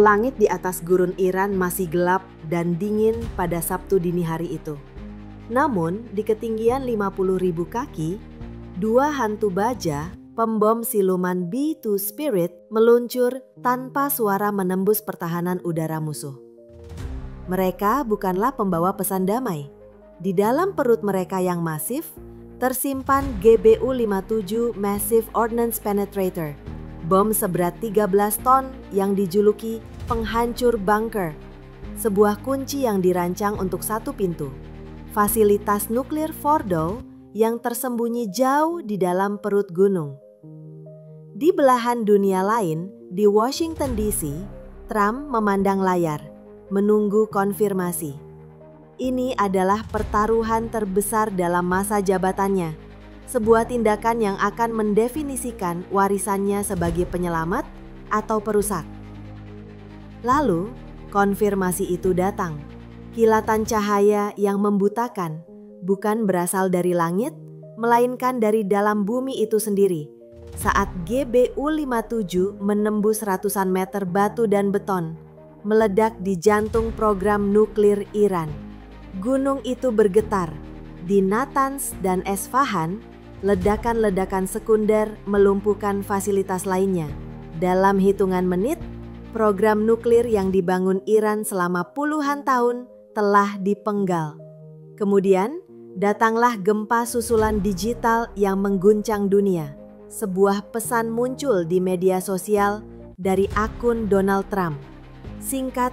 Langit di atas gurun Iran masih gelap dan dingin pada Sabtu dini hari itu. Namun, di ketinggian 50.000 kaki, dua hantu baja, pembom siluman B-2 Spirit, meluncur tanpa suara menembus pertahanan udara musuh. Mereka bukanlah pembawa pesan damai. Di dalam perut mereka yang masif, tersimpan GBU-57 Massive Ordnance Penetrator, bom seberat 13 ton yang dijuluki penghancur bunker, sebuah kunci yang dirancang untuk satu pintu, fasilitas nuklir Fordow yang tersembunyi jauh di dalam perut gunung. Di belahan dunia lain, di Washington DC, Trump memandang layar, menunggu konfirmasi. Ini adalah pertaruhan terbesar dalam masa jabatannya, sebuah tindakan yang akan mendefinisikan warisannya sebagai penyelamat atau perusak. Lalu, konfirmasi itu datang. Kilatan cahaya yang membutakan bukan berasal dari langit, melainkan dari dalam bumi itu sendiri. Saat GBU-57 menembus ratusan meter batu dan beton, meledak di jantung program nuklir Iran. Gunung itu bergetar. Di Natanz dan Esfahan, ledakan-ledakan sekunder melumpuhkan fasilitas lainnya. Dalam hitungan menit, program nuklir yang dibangun Iran selama puluhan tahun telah dipenggal. Kemudian, datanglah gempa susulan digital yang mengguncang dunia. Sebuah pesan muncul di media sosial dari akun Donald Trump. Singkat,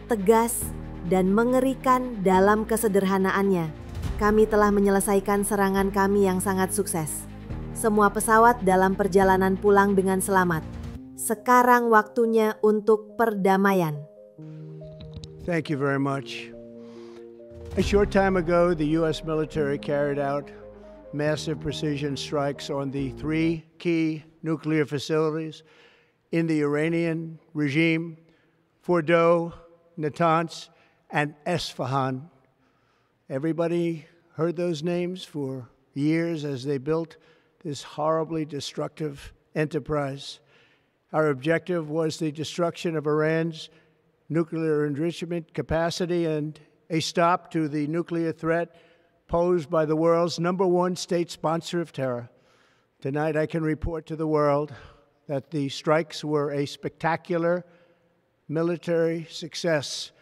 tegas, dan mengerikan dalam kesederhanaannya. Kami telah menyelesaikan serangan kami yang sangat sukses. Semua pesawat dalam perjalanan pulang dengan selamat. Sekarang waktunya untuk perdamaian. Thank you very much. A short time ago, the U.S. military carried out massive precision strikes on the three key nuclear facilities in the Iranian regime: Fordow, Natanz, and Esfahan. Everybody heard those names for years as they built this horribly destructive enterprise. Our objective was the destruction of Iran's nuclear enrichment capacity and a stop to the nuclear threat posed by the world's #1 state sponsor of terror. Tonight I can report to the world that the strikes were a spectacular military success.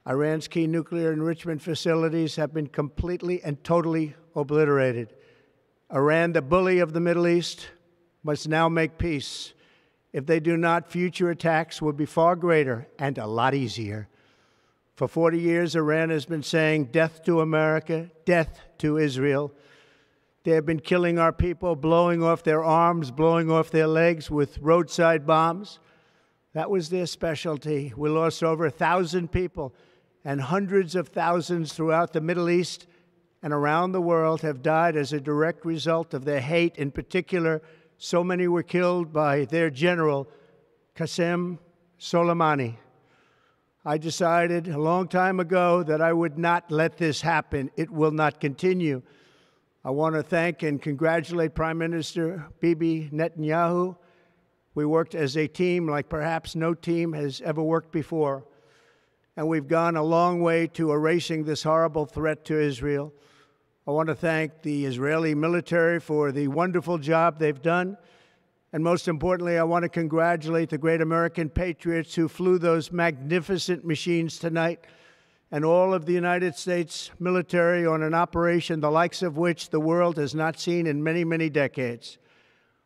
Iran's key nuclear enrichment facilities have been completely and totally obliterated. Iran, the bully of the Middle East, must now make peace. If they do not, future attacks will be far greater and a lot easier. For 40 years, Iran has been saying death to America, death to Israel. They have been killing our people, blowing off their arms, blowing off their legs with roadside bombs. That was their specialty. We lost over 1,000 people, and hundreds of thousands throughout the Middle East and around the world have died as a direct result of their hate. In particular, so many were killed by their general, Qasem Soleimani. I decided a long time ago that I would not let this happen. It will not continue. I want to thank and congratulate Prime Minister Bibi Netanyahu. We worked as a team like perhaps no team has ever worked before. And we've gone a long way to erasing this horrible threat to Israel. I want to thank the Israeli military for the wonderful job they've done. And most importantly, I want to congratulate the great American patriots who flew those magnificent machines tonight, and all of the United States military on an operation the likes of which the world has not seen in many, many decades.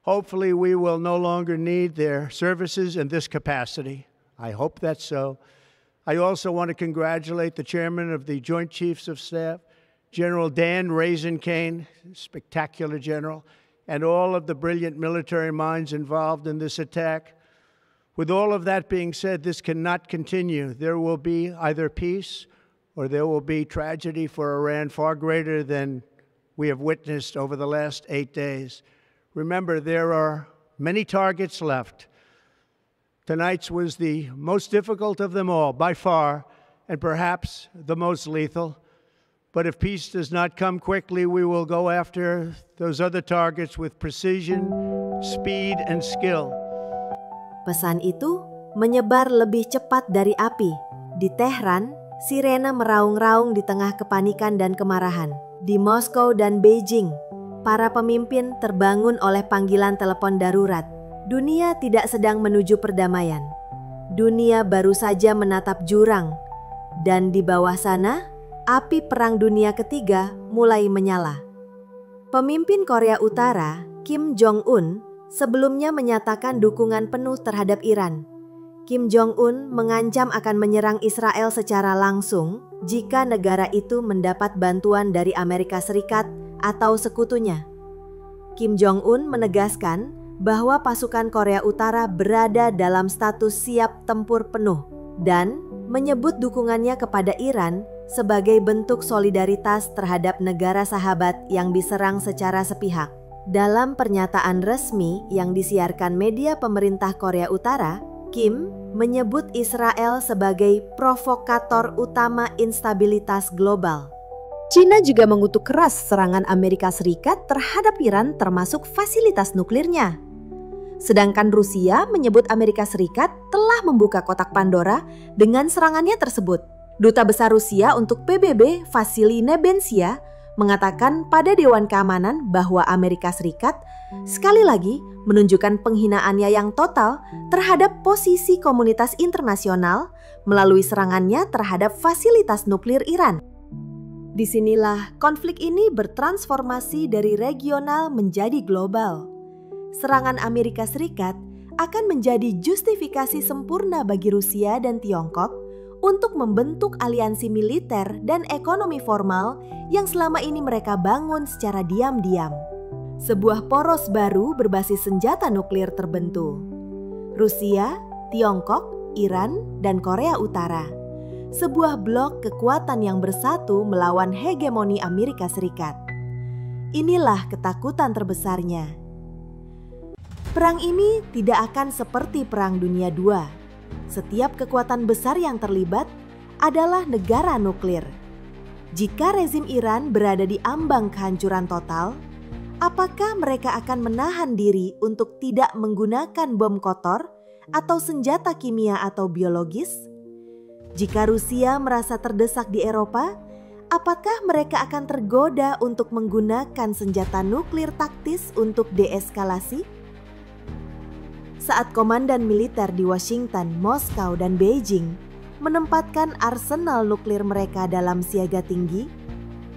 Hopefully, we will no longer need their services in this capacity. I hope that's so. I also want to congratulate the chairman of the Joint Chiefs of Staff, General Dan Raisin-Kane, spectacular general, and all of the brilliant military minds involved in this attack. With all of that being said, this cannot continue. There will be either peace or there will be tragedy for Iran far greater than we have witnessed over the last 8 days. Remember, there are many targets left. Tonight's was the most difficult of them all, by far, and perhaps the most lethal. But if peace does not come quickly, we will go after those other targets with precision, speed, and skill. Pesan itu menyebar lebih cepat dari api. Di Tehran, sirena meraung-raung di tengah kepanikan dan kemarahan. Di Moskow dan Beijing, para pemimpin terbangun oleh panggilan telepon darurat. Dunia tidak sedang menuju perdamaian. Dunia baru saja menatap jurang. Dan di bawah sana, api Perang Dunia Ketiga mulai menyala. Pemimpin Korea Utara, Kim Jong-un, sebelumnya menyatakan dukungan penuh terhadap Iran. Kim Jong-un mengancam akan menyerang Israel secara langsung jika negara itu mendapat bantuan dari Amerika Serikat atau sekutunya. Kim Jong-un menegaskan bahwa pasukan Korea Utara berada dalam status siap tempur penuh dan menyebut dukungannya kepada Iran sebagai bentuk solidaritas terhadap negara sahabat yang diserang secara sepihak. Dalam pernyataan resmi yang disiarkan media pemerintah Korea Utara, Kim menyebut Israel sebagai provokator utama instabilitas global. China juga mengutuk keras serangan Amerika Serikat terhadap Iran termasuk fasilitas nuklirnya. Sedangkan Rusia menyebut Amerika Serikat telah membuka kotak Pandora dengan serangannya tersebut. Duta Besar Rusia untuk PBB, Vasily Nebenzia, mengatakan pada Dewan Keamanan bahwa Amerika Serikat sekali lagi menunjukkan penghinaannya yang total terhadap posisi komunitas internasional melalui serangannya terhadap fasilitas nuklir Iran. Disinilah konflik ini bertransformasi dari regional menjadi global. Serangan Amerika Serikat akan menjadi justifikasi sempurna bagi Rusia dan Tiongkok untuk membentuk aliansi militer dan ekonomi formal yang selama ini mereka bangun secara diam-diam. Sebuah poros baru berbasis senjata nuklir terbentuk. Rusia, Tiongkok, Iran, dan Korea Utara. Sebuah blok kekuatan yang bersatu melawan hegemoni Amerika Serikat. Inilah ketakutan terbesarnya. Perang ini tidak akan seperti Perang Dunia II. Setiap kekuatan besar yang terlibat adalah negara nuklir. Jika rezim Iran berada di ambang kehancuran total, apakah mereka akan menahan diri untuk tidak menggunakan bom kotor atau senjata kimia atau biologis? Jika Rusia merasa terdesak di Eropa, apakah mereka akan tergoda untuk menggunakan senjata nuklir taktis untuk deeskalasi? Saat komandan militer di Washington, Moskow, dan Beijing menempatkan arsenal nuklir mereka dalam siaga tinggi,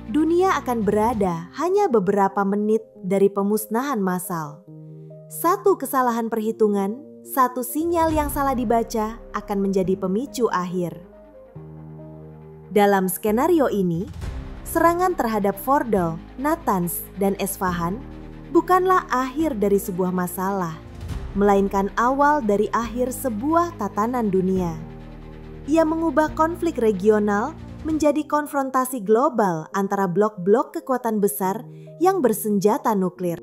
dunia akan berada hanya beberapa menit dari pemusnahan massal. Satu kesalahan perhitungan, satu sinyal yang salah dibaca akan menjadi pemicu akhir. Dalam skenario ini, serangan terhadap Fordow, Natanz, dan Esfahan bukanlah akhir dari sebuah masalah, melainkan awal dari akhir sebuah tatanan dunia. Ia mengubah konflik regional menjadi konfrontasi global antara blok-blok kekuatan besar yang bersenjata nuklir.